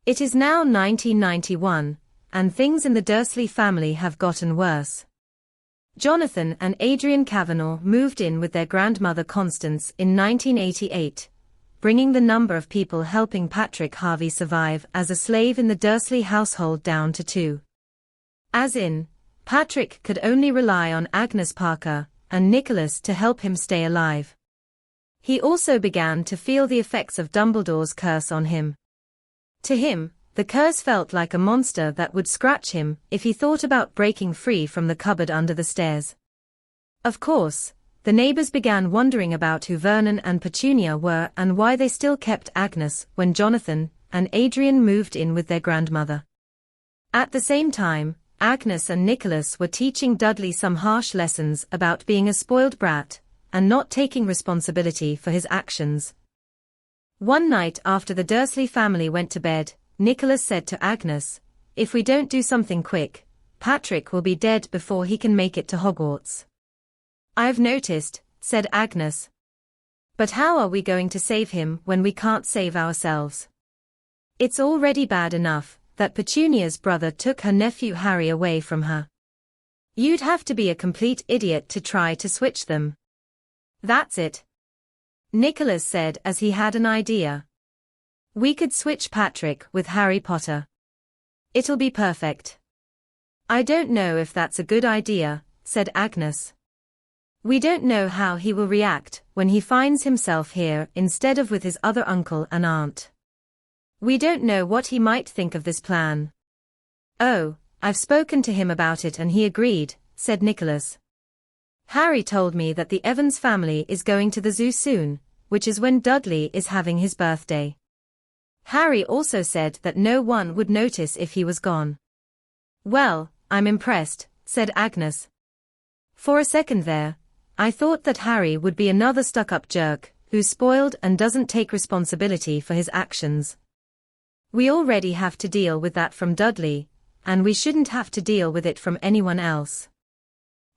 It is now 1991, and things in the Dursley family have gotten worse. Jonathan and Adrian Kavanagh moved in with their grandmother Constance in 1988, bringing the number of people helping Patrick Harvey survive as a slave in the Dursley household down to 2. As in, Patrick could only rely on Agnes Parker and Nicholas to help him stay alive. He also began to feel the effects of Dumbledore's curse on him. To him, the curse felt like a monster that would scratch him if he thought about breaking free from the cupboard under the stairs. Of course, the neighbors began wondering about who Vernon and Petunia were and why they still kept Agnes when Jonathan and Adrian moved in with their grandmother. At the same time, Agnes and Nicholas were teaching Dudley some harsh lessons about being a spoiled brat and not taking responsibility for his actions. One night after the Dursley family went to bed, Nicholas said to Agnes, "If we don't do something quick, Patrick will be dead before he can make it to Hogwarts." "I've noticed," said Agnes. "But how are we going to save him when we can't save ourselves? It's already bad enough that Petunia's brother took her nephew Harry away from her. You'd have to be a complete idiot to try to switch them." "That's it," Nicholas said as he had an idea. "We could switch Patrick with Harry Potter. It'll be perfect." "I don't know if that's a good idea," said Agnes. "We don't know how he will react when he finds himself here instead of with his other uncle and aunt. We don't know what he might think of this plan." "Oh, I've spoken to him about it and he agreed," said Nicholas. "Harry told me that the Evans family is going to the zoo soon, which is when Dudley is having his birthday. Harry also said that no one would notice if he was gone." "Well, I'm impressed," said Agnes. "For a second there, I thought that Harry would be another stuck-up jerk, who's spoiled and doesn't take responsibility for his actions. We already have to deal with that from Dudley, and we shouldn't have to deal with it from anyone else."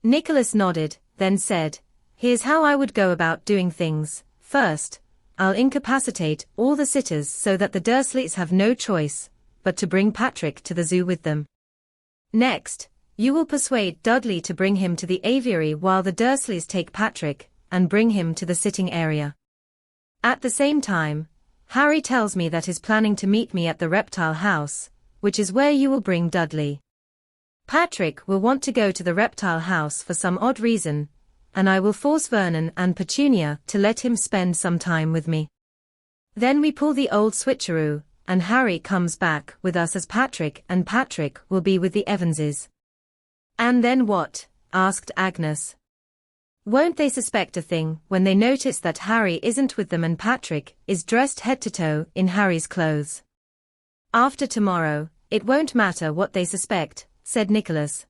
Nicholas nodded, then said, "Here's how I would go about doing things. First, I'll incapacitate all the sitters so that the Dursleys have no choice but to bring Patrick to the zoo with them. Next, you will persuade Dudley to bring him to the aviary while the Dursleys take Patrick and bring him to the sitting area. At the same time, Harry tells me that he's planning to meet me at the reptile house, which is where you will bring Dudley. Patrick will want to go to the reptile house for some odd reason, and I will force Vernon and Petunia to let him spend some time with me. Then we pull the old switcheroo, and Harry comes back with us as Patrick and Patrick will be with the Evanses." "And then what?" asked Agnes. "Won't they suspect a thing when they notice that Harry isn't with them and Patrick is dressed head to toe in Harry's clothes?" "After tomorrow, it won't matter what they suspect," said Nicholas.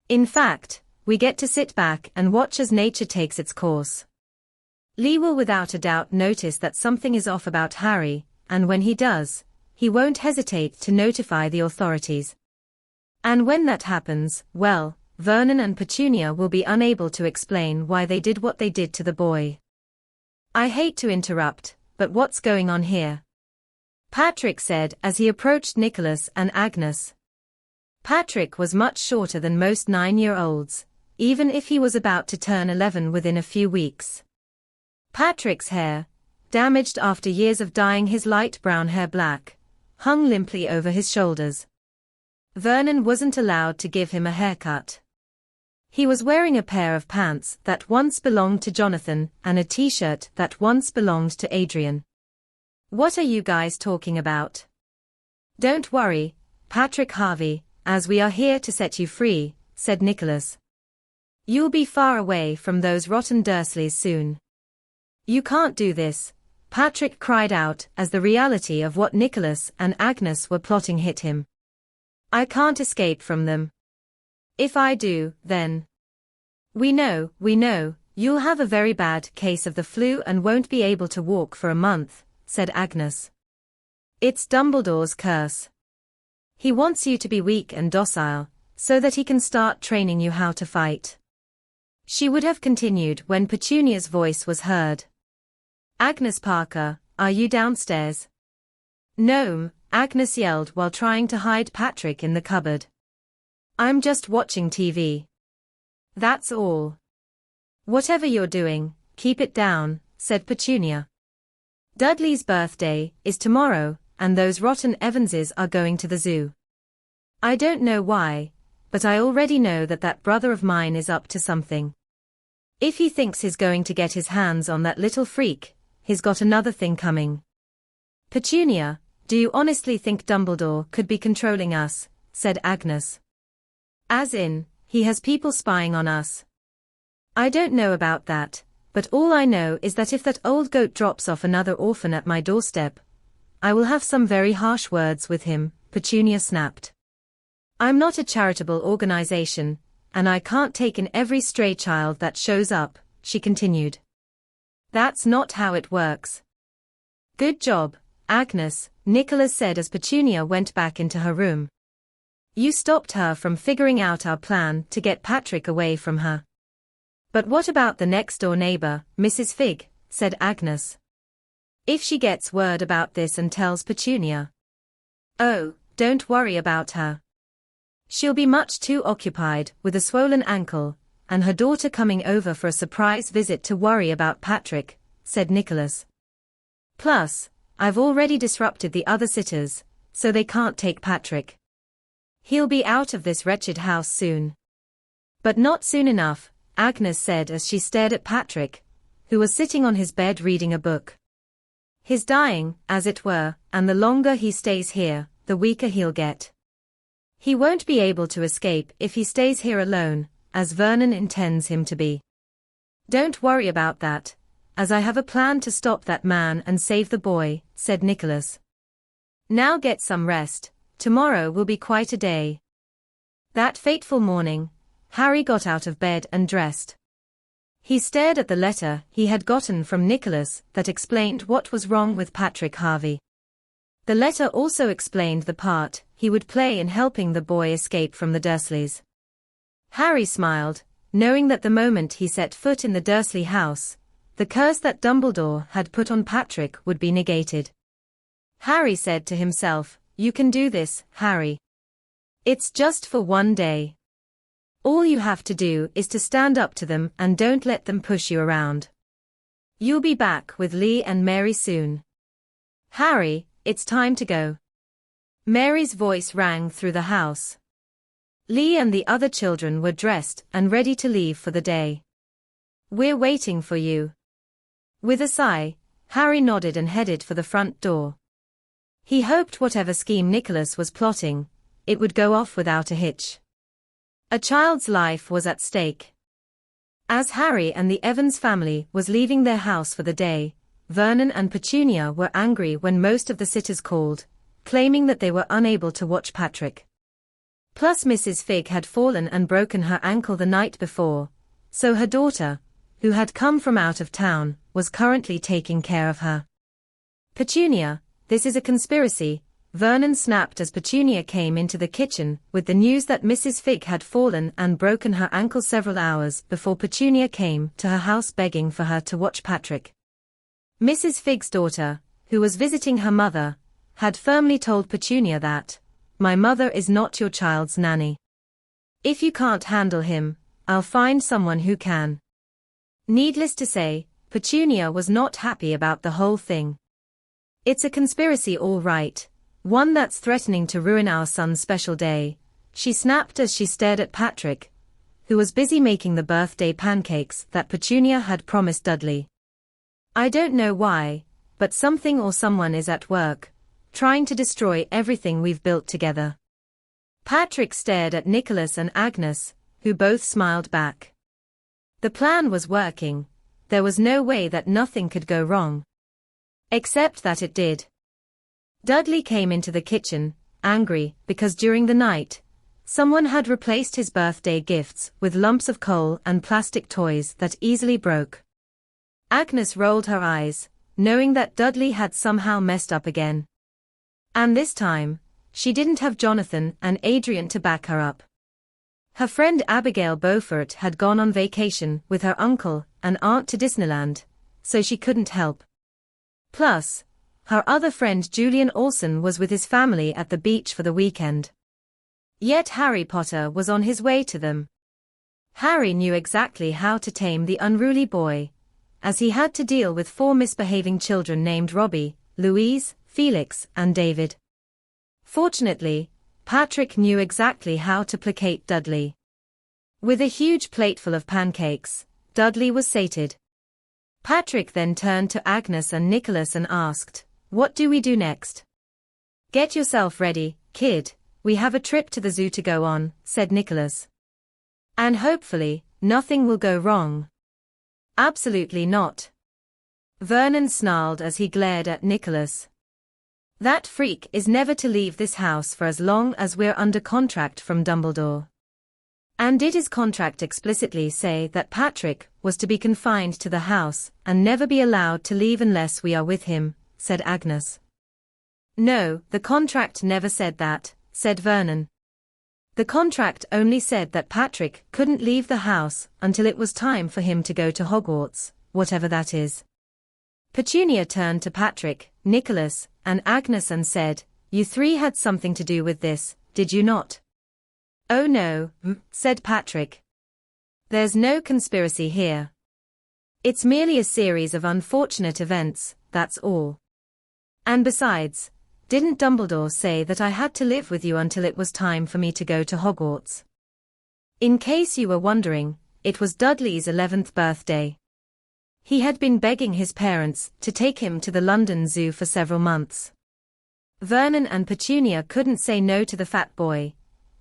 "In fact, we get to sit back and watch as nature takes its course. Lee will without a doubt notice that something is off about Harry, and when he does, he won't hesitate to notify the authorities. And when that happens, well, Vernon and Petunia will be unable to explain why they did what they did to the boy." "I hate to interrupt, but what's going on here?" Patrick said as he approached Nicholas and Agnes. Patrick was much shorter than most 9-year-olds, even if he was about to turn 11 within a few weeks. Patrick's hair, damaged after years of dyeing his light brown hair black, hung limply over his shoulders. Vernon wasn't allowed to give him a haircut. He was wearing a pair of pants that once belonged to Jonathan and a t-shirt that once belonged to Adrian. "What are you guys talking about?" "Don't worry, Patrick Harvey, as we are here to set you free," said Nicholas. "You'll be far away from those rotten Dursleys soon." "You can't do this," Patrick cried out as the reality of what Nicholas and Agnes were plotting hit him. "I can't escape from them. If I do, then—" We know, you'll have a very bad case of the flu and won't be able to walk for a month," said Agnes. "It's Dumbledore's curse. He wants you to be weak and docile, so that he can start training you how to fight." She would have continued when Petunia's voice was heard. "Agnes Parker, are you downstairs?" "No, Agnes yelled while trying to hide Patrick in the cupboard. I'm just watching TV. That's all. Whatever you're doing, keep it down, said Petunia. Dudley's birthday is tomorrow, and those rotten Evanses are going to the zoo. I don't know why, but I already know that brother of mine is up to something. If he thinks he's going to get his hands on that little freak, he's got another thing coming. Petunia, do you honestly think Dumbledore could be controlling us? Said Agnes. As in, he has people spying on us. I don't know about that, but all I know is that if that old goat drops off another orphan at my doorstep, I will have some very harsh words with him, Petunia snapped. I'm not a charitable organization, and I can't take in every stray child that shows up, she continued. That's not how it works. Good job, Agnes, Nicholas said as Petunia went back into her room. You stopped her from figuring out our plan to get Patrick away from her. But what about the next-door neighbor, Mrs. Fig, said Agnes. If she gets word about this and tells Petunia. Oh, don't worry about her. She'll be much too occupied with a swollen ankle, and her daughter coming over for a surprise visit to worry about Patrick, said Nicholas. Plus, I've already disrupted the other sitters, so they can't take Patrick. He'll be out of this wretched house soon. But not soon enough, Agnes said as she stared at Patrick, who was sitting on his bed reading a book. He's dying, as it were, and the longer he stays here, the weaker he'll get. He won't be able to escape if he stays here alone, as Vernon intends him to be. Don't worry about that, as I have a plan to stop that man and save the boy, said Nicholas. Now get some rest, tomorrow will be quite a day. That fateful morning, Harry got out of bed and dressed. He stared at the letter he had gotten from Nicholas that explained what was wrong with Patrick Harvey. The letter also explained the part he would play in helping the boy escape from the Dursleys. Harry smiled, knowing that the moment he set foot in the Dursley house, the curse that Dumbledore had put on Patrick would be negated. Harry said to himself, "You can do this, Harry. It's just for one day. All you have to do is to stand up to them and don't let them push you around. You'll be back with Lee and Mary soon. Harry, it's time to go." Mary's voice rang through the house. Lee and the other children were dressed and ready to leave for the day. "We're waiting for you." With a sigh, Harry nodded and headed for the front door. He hoped whatever scheme Nicholas was plotting, it would go off without a hitch. A child's life was at stake. As Harry and the Evans family was leaving their house for the day, Vernon and Petunia were angry when most of the sitters called, claiming that they were unable to watch Patrick. Plus Mrs. Fig had fallen and broken her ankle the night before, so her daughter, who had come from out of town, was currently taking care of her. "Petunia, this is a conspiracy," Vernon snapped as Petunia came into the kitchen with the news that Mrs. Fig had fallen and broken her ankle several hours before Petunia came to her house begging for her to watch Patrick. Mrs. Fig's daughter, who was visiting her mother, had firmly told Petunia that, "My mother is not your child's nanny. If you can't handle him, I'll find someone who can." Needless to say, Petunia was not happy about the whole thing. "It's a conspiracy all right, one that's threatening to ruin our son's special day," she snapped as she stared at Patrick, who was busy making the birthday pancakes that Petunia had promised Dudley. "I don't know why, but something or someone is at work, trying to destroy everything we've built together." Patrick stared at Nicholas and Agnes, who both smiled back. The plan was working, there was no way that nothing could go wrong. Except that it did. Dudley came into the kitchen, angry because during the night, someone had replaced his birthday gifts with lumps of coal and plastic toys that easily broke. Agnes rolled her eyes, knowing that Dudley had somehow messed up again. And this time, she didn't have Jonathan and Adrian to back her up. Her friend Abigail Beaufort had gone on vacation with her uncle and aunt to Disneyland, so she couldn't help. Plus, Her other friend Julian Olsen was with his family at the beach for the weekend. Yet Harry Potter was on his way to them. Harry knew exactly how to tame the unruly boy, as he had to deal with 4 misbehaving children named Robbie, Louise, Felix, and David. Fortunately, Patrick knew exactly how to placate Dudley. With a huge plateful of pancakes, Dudley was sated. Patrick then turned to Agnes and Nicholas and asked, "What do we do next?" "Get yourself ready, kid, we have a trip to the zoo to go on," said Nicholas. "And hopefully, nothing will go wrong." "Absolutely not." Vernon snarled as he glared at Nicholas. "That freak is never to leave this house for as long as we're under contract from Dumbledore." "And did his contract explicitly say that Patrick was to be confined to the house and never be allowed to leave unless we are with him?" said Agnes. "No, the contract never said that," said Vernon. "The contract only said that Patrick couldn't leave the house until it was time for him to go to Hogwarts, whatever that is." Petunia turned to Patrick, Nicholas, and Agnes and said, "You 3 had something to do with this, did you not?" "Oh no," said Patrick. "There's no conspiracy here. It's merely a series of unfortunate events, that's all. And besides, didn't Dumbledore say that I had to live with you until it was time for me to go to Hogwarts?" In case you were wondering, it was Dudley's 11th birthday. He had been begging his parents to take him to the London Zoo for several months. Vernon and Petunia couldn't say no to the fat boy,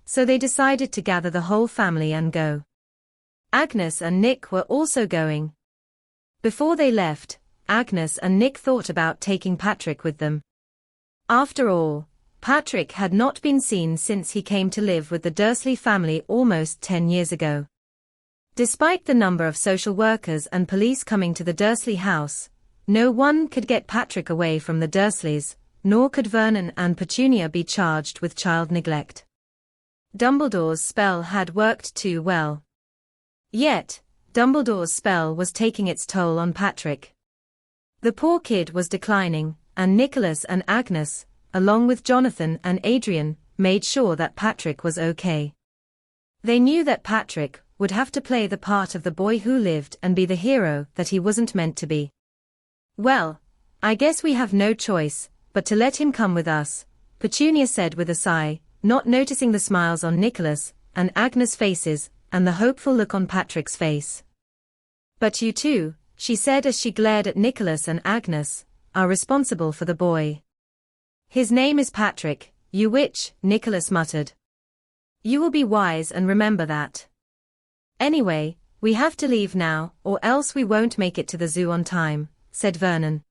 so they decided to gather the whole family and go. Agnes and Nick were also going. Before they left, Agnes and Nick thought about taking Patrick with them. After all, Patrick had not been seen since he came to live with the Dursley family almost 10 years ago. Despite the number of social workers and police coming to the Dursley house, no one could get Patrick away from the Dursleys, nor could Vernon and Petunia be charged with child neglect. Dumbledore's spell had worked too well. Yet, Dumbledore's spell was taking its toll on Patrick. The poor kid was declining, and Nicholas and Agnes, along with Jonathan and Adrian, made sure that Patrick was okay. They knew that Patrick would have to play the part of the boy who lived and be the hero that he wasn't meant to be. "Well, I guess we have no choice but to let him come with us," Petunia said with a sigh, not noticing the smiles on Nicholas and Agnes' faces and the hopeful look on Patrick's face. "But you too," she said as she glared at Nicholas and Agnes, "are responsible for the boy." "His name is Patrick, you witch," Nicholas muttered. "You will be wise and remember that. Anyway, we have to leave now, or else we won't make it to the zoo on time," said Vernon.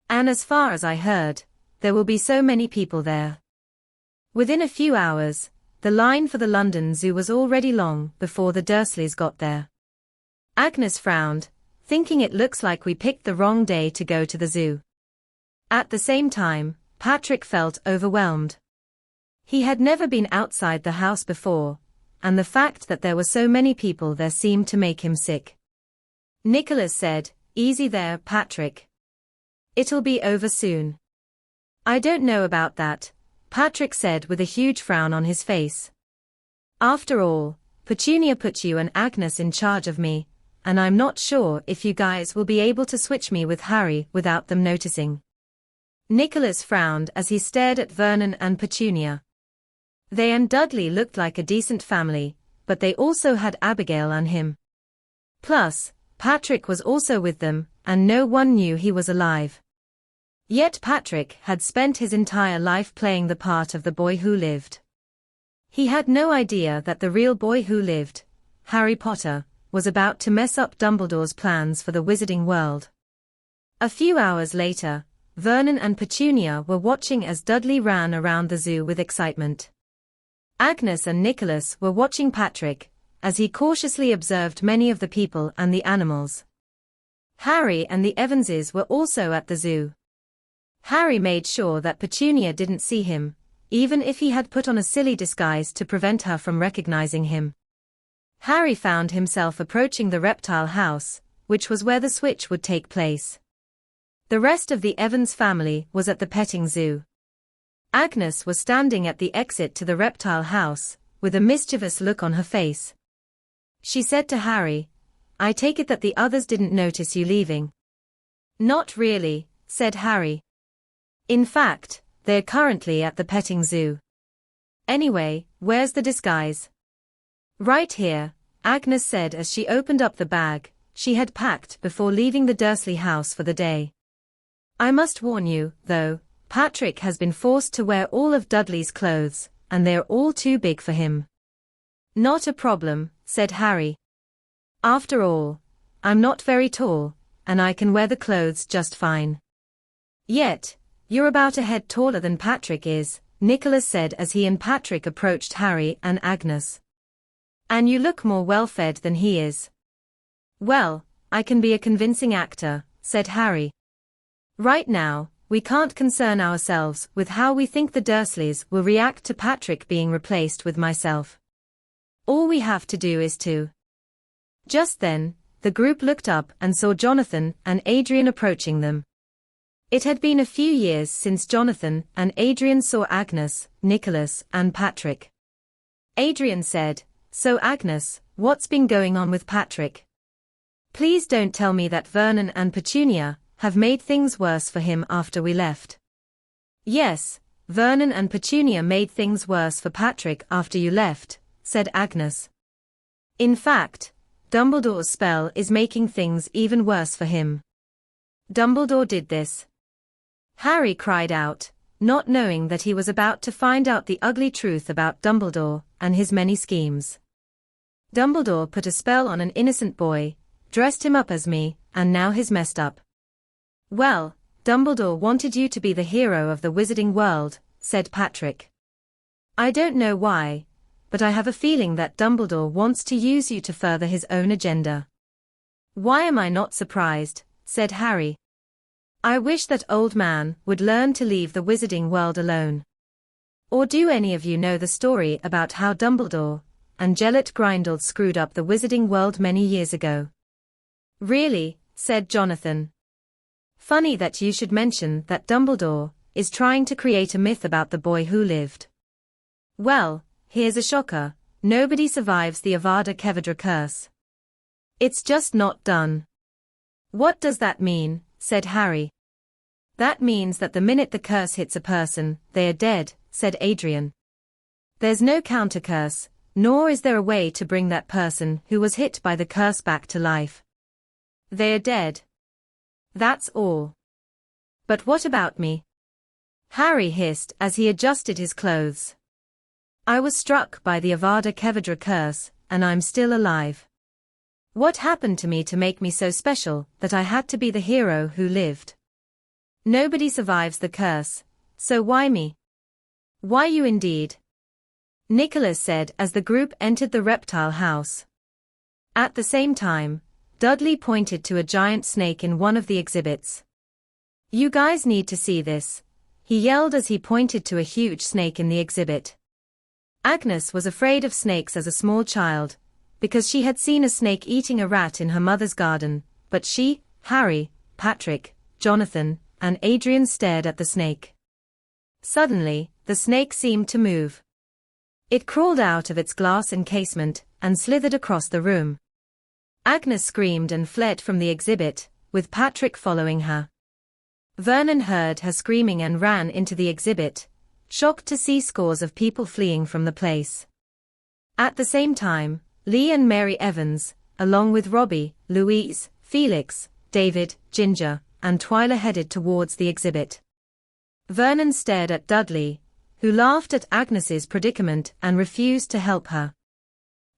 "And as far as I heard, there will be so many people there." Within a few hours, the line for the London Zoo was already long before the Dursleys got there. Agnes frowned, thinking it looks like we picked the wrong day to go to the zoo. At the same time, Patrick felt overwhelmed. He had never been outside the house before, and the fact that there were so many people there seemed to make him sick. Nicholas said, "Easy there, Patrick. It'll be over soon." "I don't know about that," Patrick said with a huge frown on his face. "After all, Petunia put you and Agnes in charge of me, and I'm not sure if you guys will be able to switch me with Harry without them noticing." Nicholas frowned as he stared at Vernon and Petunia. They and Dudley looked like a decent family, but they also had Abigail and him. Plus, Patrick was also with them, and no one knew he was alive. Yet Patrick had spent his entire life playing the part of the boy who lived. He had no idea that the real boy who lived, Harry Potter, was about to mess up Dumbledore's plans for the wizarding world. A few hours later, Vernon and Petunia were watching as Dudley ran around the zoo with excitement. Agnes and Nicholas were watching Patrick, as he cautiously observed many of the people and the animals. Harry and the Evanses were also at the zoo. Harry made sure that Petunia didn't see him, even if he had put on a silly disguise to prevent her from recognizing him. Harry found himself approaching the reptile house, which was where the switch would take place. The rest of the Evans family was at the petting zoo. Agnes was standing at the exit to the reptile house, with a mischievous look on her face. She said to Harry, "I take it that the others didn't notice you leaving." "Not really," said Harry. "In fact, they're currently at the petting zoo. Anyway, where's the disguise?" "Right here," Agnes said as she opened up the bag she had packed before leaving the Dursley house for the day. "I must warn you, though, Patrick has been forced to wear all of Dudley's clothes, and they're all too big for him." "Not a problem," said Harry. "After all, I'm not very tall, and I can wear the clothes just fine." "Yet, you're about a head taller than Patrick is," Nicholas said as he and Patrick approached Harry and Agnes. "And you look more well-fed than he is." "Well, I can be a convincing actor," said Harry. "Right now, we can't concern ourselves with how we think the Dursleys will react to Patrick being replaced with myself. All we have to do is to—" Just then, the group looked up and saw Jonathan and Adrian approaching them. It had been a few years since Jonathan and Adrian saw Agnes, Nicholas, and Patrick. Adrian said, "So Agnes, what's been going on with Patrick? Please don't tell me that Vernon and Petunia have made things worse for him after we left." "Yes, Vernon and Petunia made things worse for Patrick after you left," said Agnes. "In fact, Dumbledore's spell is making things even worse for him." "Dumbledore did this?" Harry cried out, not knowing that he was about to find out the ugly truth about Dumbledore and his many schemes. "Dumbledore put a spell on an innocent boy, dressed him up as me, and now he's messed up." "Well, Dumbledore wanted you to be the hero of the wizarding world," said Patrick. "I don't know why, but I have a feeling that Dumbledore wants to use you to further his own agenda." "Why am I not surprised?" said Harry. "I wish that old man would learn to leave the wizarding world alone." "Or do any of you know the story about how Dumbledore and Gellert Grindelwald screwed up the wizarding world many years ago?" "Really?" said Jonathan. "Funny that you should mention that. Dumbledore is trying to create a myth about the boy who lived. Well, here's a shocker: nobody survives the Avada Kedavra curse. It's just not done." "What does that mean?" said Harry. "That means that the minute the curse hits a person, they are dead," said Adrian. "There's no counter curse, nor is there a way to bring that person who was hit by the curse back to life. They are dead. That's all." "But what about me?" Harry hissed as he adjusted his clothes. "I was struck by the Avada Kedavra curse, and I'm still alive. What happened to me to make me so special that I had to be the hero who lived? Nobody survives the curse, so why me?" "Why you indeed?" Nicholas said as the group entered the reptile house. At the same time, Dudley pointed to a giant snake in one of the exhibits. "You guys need to see this," he yelled as he pointed to a huge snake in the exhibit. Agnes was afraid of snakes as a small child, because she had seen a snake eating a rat in her mother's garden, but she, Harry, Patrick, Jonathan, and Adrian stared at the snake. Suddenly, the snake seemed to move. It crawled out of its glass encasement and slithered across the room. Agnes screamed and fled from the exhibit, with Patrick following her. Vernon heard her screaming and ran into the exhibit, shocked to see scores of people fleeing from the place. At the same time, Lee and Mary Evans, along with Robbie, Louise, Felix, David, Ginger, and Twyla headed towards the exhibit. Vernon stared at Dudley, who laughed at Agnes's predicament and refused to help her.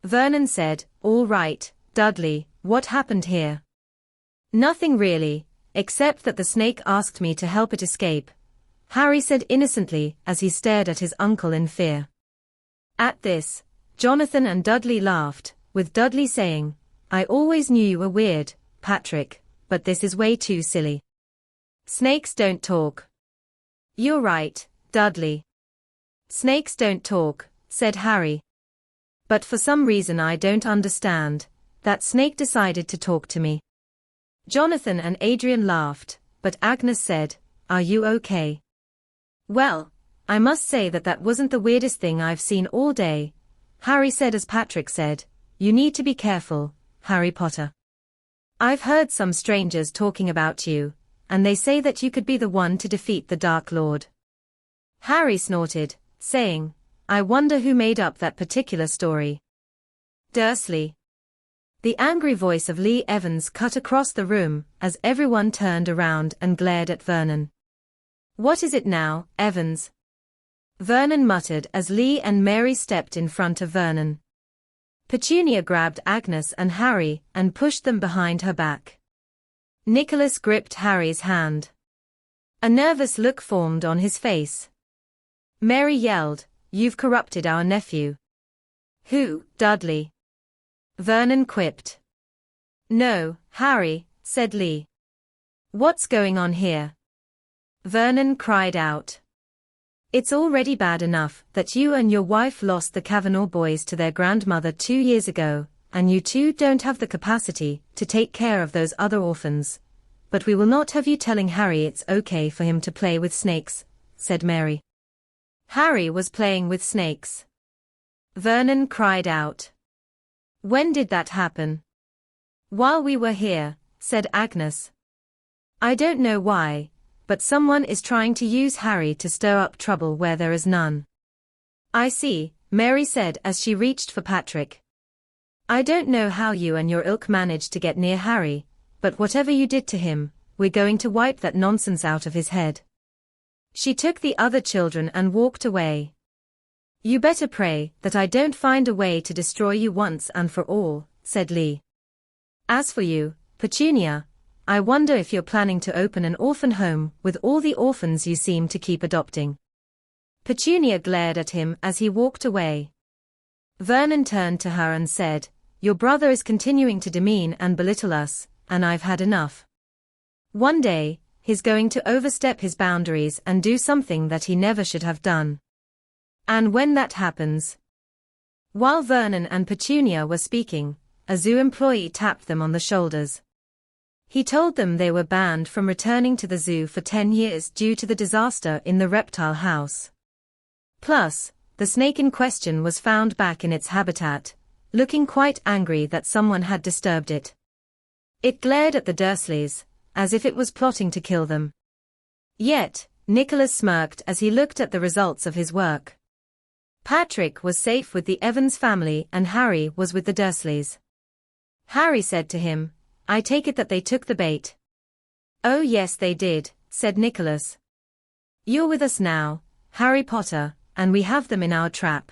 Vernon said, "All right, Dudley, what happened here?" "Nothing really, except that the snake asked me to help it escape," Harry said innocently as he stared at his uncle in fear. At this, Jonathan and Dudley laughed, with Dudley saying, "I always knew you were weird, Patrick, but this is way too silly. Snakes don't talk." "You're right, Dudley. Snakes don't talk," said Harry. "But for some reason I don't understand, that snake decided to talk to me." Jonathan and Adrian laughed, but Agnes said, "Are you okay?" "Well, I must say that wasn't the weirdest thing I've seen all day," Harry said as Patrick said, "You need to be careful, Harry Potter. I've heard some strangers talking about you, and they say that you could be the one to defeat the Dark Lord." Harry snorted, saying, "I wonder who made up that particular story." Dursley. The angry voice of Lee Evans cut across the room as everyone turned around and glared at Vernon. "What is it now, Evans?" Vernon muttered as Lee and Mary stepped in front of Vernon. Petunia grabbed Agnes and Harry and pushed them behind her back. Nicholas gripped Harry's hand. A nervous look formed on his face. Mary yelled, "You've corrupted our nephew." "Who, Dudley?" Vernon quipped. "No, Harry," said Lee. "What's going on here?" Vernon cried out. "It's already bad enough that you and your wife lost the Kavanaugh boys to their grandmother 2 years ago, and you two don't have the capacity to take care of those other orphans. But we will not have you telling Harry it's okay for him to play with snakes," said Mary. "Harry was playing with snakes," Vernon cried out. "When did that happen?" "While we were here," said Agnes. "I don't know why, but someone is trying to use Harry to stir up trouble where there is none." "I see," Mary said as she reached for Patrick. "I don't know how you and your ilk managed to get near Harry, but whatever you did to him, we're going to wipe that nonsense out of his head." She took the other children and walked away. "You better pray that I don't find a way to destroy you once and for all," said Lee. "As for you, Petunia, I wonder if you're planning to open an orphan home with all the orphans you seem to keep adopting." Petunia glared at him as he walked away. Vernon turned to her and said, "Your brother is continuing to demean and belittle us, and I've had enough. One day, he's going to overstep his boundaries and do something that he never should have done. And when that happens..." While Vernon and Petunia were speaking, a zoo employee tapped them on the shoulders. He told them they were banned from returning to the zoo for 10 years due to the disaster in the reptile house. Plus, the snake in question was found back in its habitat, looking quite angry that someone had disturbed it. It glared at the Dursleys, as if it was plotting to kill them. Yet, Nicholas smirked as he looked at the results of his work. Patrick was safe with the Evans family and Harry was with the Dursleys. Harry said to him, "I take it that they took the bait." "Oh yes they did," said Nicholas. "You're with us now, Harry Potter, and we have them in our trap."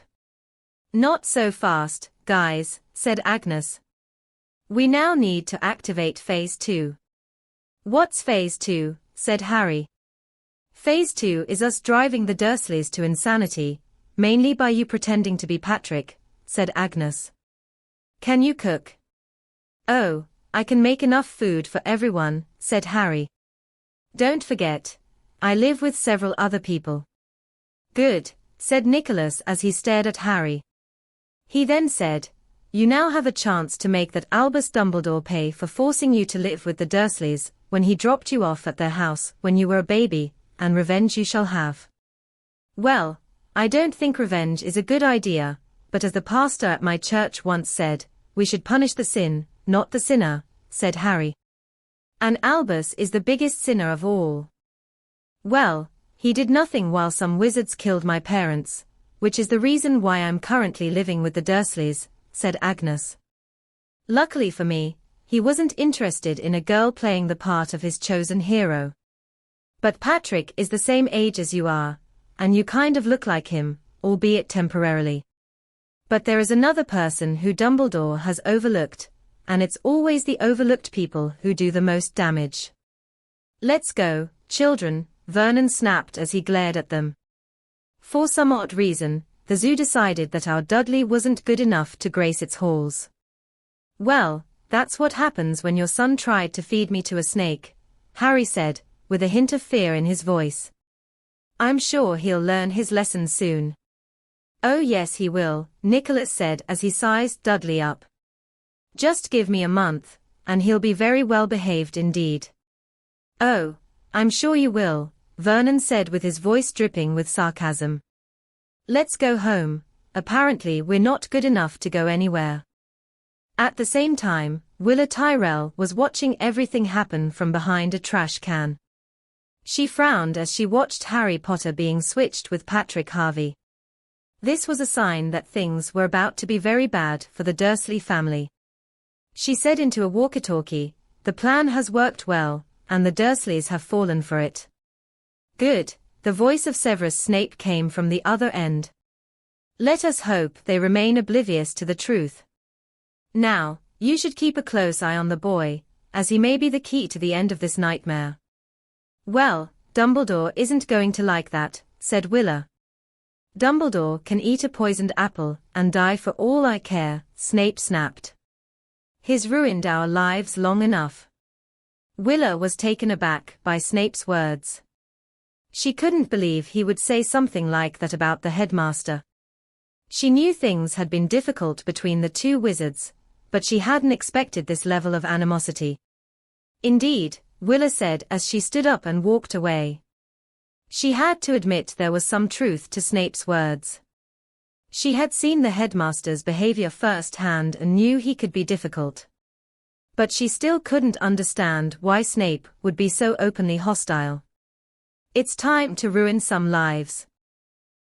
"Not so fast, guys," said Agnes. "We now need to activate Phase 2. "What's Phase 2? said Harry. "Phase 2 is us driving the Dursleys to insanity, mainly by you pretending to be Patrick," said Agnes. "Can you cook?" "Oh, I can make enough food for everyone," said Harry. "Don't forget, I live with several other people." "Good," said Nicholas as he stared at Harry. He then said, "You now have a chance to make that Albus Dumbledore pay for forcing you to live with the Dursleys when he dropped you off at their house when you were a baby, and revenge you shall have." "Well, I don't think revenge is a good idea, but as the pastor at my church once said, we should punish the sin, not the sinner," said Harry. "And Albus is the biggest sinner of all." "Well, he did nothing while some wizards killed my parents, which is the reason why I'm currently living with the Dursleys," said Agnes. "Luckily for me, he wasn't interested in a girl playing the part of his chosen hero. But Patrick is the same age as you are, and you kind of look like him, albeit temporarily. But there is another person who Dumbledore has overlooked, and it's always the overlooked people who do the most damage." "Let's go, children," Vernon snapped as he glared at them. For some odd reason, the zoo decided that our Dudley wasn't good enough to grace its halls. "Well, that's what happens when your son tried to feed me to a snake," Harry said, with a hint of fear in his voice. "I'm sure he'll learn his lesson soon." "Oh yes he will," Nicholas said as he sized Dudley up. "Just give me a month, and he'll be very well behaved indeed." "Oh, I'm sure you will, Vernon said with his voice dripping with sarcasm. Let's go home, apparently we're not good enough to go anywhere. At the same time, Willa Tyrell was watching everything happen from behind a trash can. She frowned as she watched Harry Potter being switched with Patrick Harvey. This was a sign that things were about to be very bad for the Dursley family. She said into a walkie-talkie, "The plan has worked well, and the Dursleys have fallen for it." "Good," the voice of Severus Snape came from the other end. "Let us hope they remain oblivious to the truth. Now, you should keep a close eye on the boy, as he may be the key to the end of this nightmare." "Well, Dumbledore isn't going to like that," said Willa. "Dumbledore can eat a poisoned apple and die for all I care," Snape snapped. "He's ruined our lives long enough." Willa was taken aback by Snape's words. She couldn't believe he would say something like that about the headmaster. She knew things had been difficult between the two wizards, but she hadn't expected this level of animosity. "Indeed," Willa said as she stood up and walked away. She had to admit there was some truth to Snape's words. She had seen the headmaster's behavior firsthand and knew he could be difficult. But she still couldn't understand why Snape would be so openly hostile. "It's time to ruin some lives."